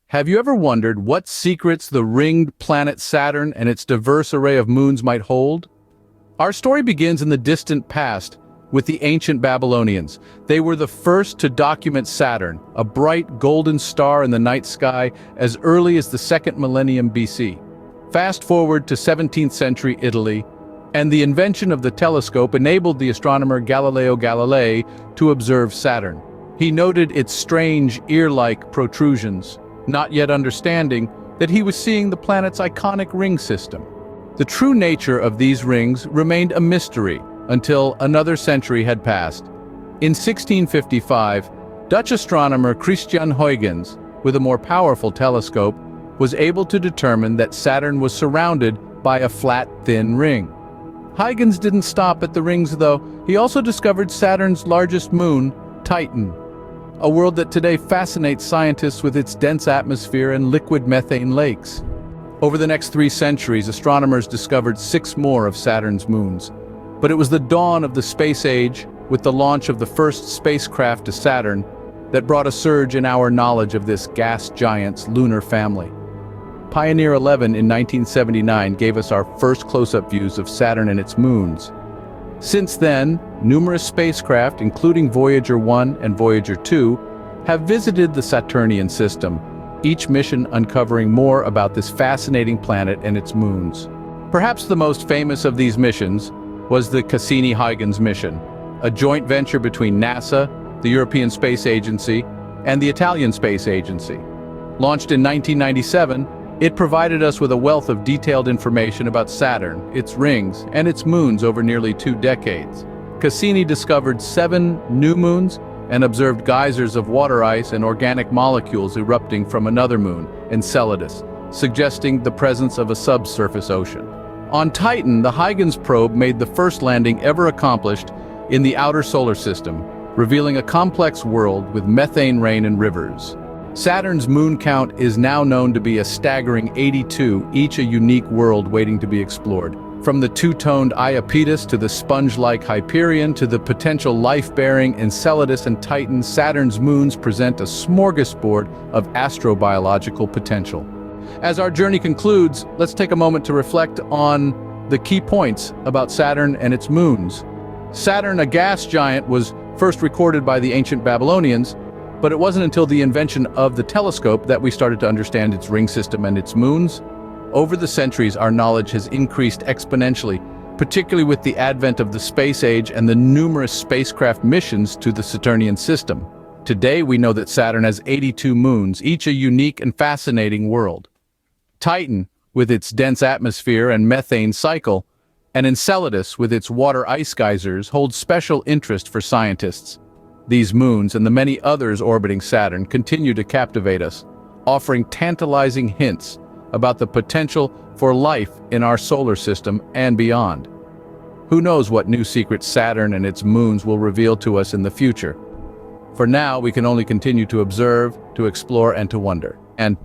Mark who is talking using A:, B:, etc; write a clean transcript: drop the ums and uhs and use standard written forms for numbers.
A: Have you ever wondered what secrets the ringed planet Saturn and its diverse array of moons might hold? Our story begins in the distant past with the ancient Babylonians. They were the first to document Saturn, a bright golden star in the night sky, as early as the 2nd millennium BC. Fast forward to 17th century Italy, and the invention of the telescope enabled the astronomer Galileo Galilei to observe Saturn. He noted its strange, ear-like protrusions, not yet understanding that he was seeing the planet's iconic ring system. The true nature of these rings remained a mystery until another century had passed. In 1655, Dutch astronomer Christian Huygens, with a more powerful telescope, was able to determine that Saturn was surrounded by a flat, thin ring. Huygens didn't stop at the rings, though. He also discovered Saturn's largest moon, Titan, a world that today fascinates scientists with its dense atmosphere and liquid methane lakes. Over the next 3 centuries, astronomers discovered 6 more of Saturn's moons. But it was the dawn of the space age, with the launch of the first spacecraft to Saturn, that brought a surge in our knowledge of this gas giant's lunar family. Pioneer 11 in 1979 gave us our first close-up views of Saturn and its moons. Since then, numerous spacecraft, including Voyager 1 and Voyager 2, have visited the Saturnian system, each mission uncovering more about this fascinating planet and its moons. Perhaps the most famous of these missions was the Cassini-Huygens mission, a joint venture between NASA, the European Space Agency, and the Italian Space Agency. Launched in 1997, it provided us with a wealth of detailed information about Saturn, its rings, and its moons over nearly 2 decades. Cassini discovered 7 new moons and observed geysers of water ice and organic molecules erupting from another moon, Enceladus, suggesting the presence of a subsurface ocean. On Titan, the Huygens probe made the first landing ever accomplished in the outer solar system, revealing a complex world with methane rain and rivers. Saturn's moon count is now known to be a staggering 82, each a unique world waiting to be explored. From the two-toned Iapetus to the sponge-like Hyperion to the potential life-bearing Enceladus and Titan, Saturn's moons present a smorgasbord of astrobiological potential. As our journey concludes, let's take a moment to reflect on the key points about Saturn and its moons. Saturn, a gas giant, was first recorded by the ancient Babylonians, but it wasn't until the invention of the telescope that we started to understand its ring system and its moons. Over the centuries, our knowledge has increased exponentially, particularly with the advent of the space age and the numerous spacecraft missions to the Saturnian system. Today, we know that Saturn has 82 moons, each a unique and fascinating world. Titan, with its dense atmosphere and methane cycle, and Enceladus, with its water ice geysers, holds special interest for scientists. These moons and the many others orbiting Saturn continue to captivate us, offering tantalizing hints about the potential for life in our solar system and beyond. Who knows what new secrets Saturn and its moons will reveal to us in the future? For now, we can only continue to observe, to explore, and to wonder. And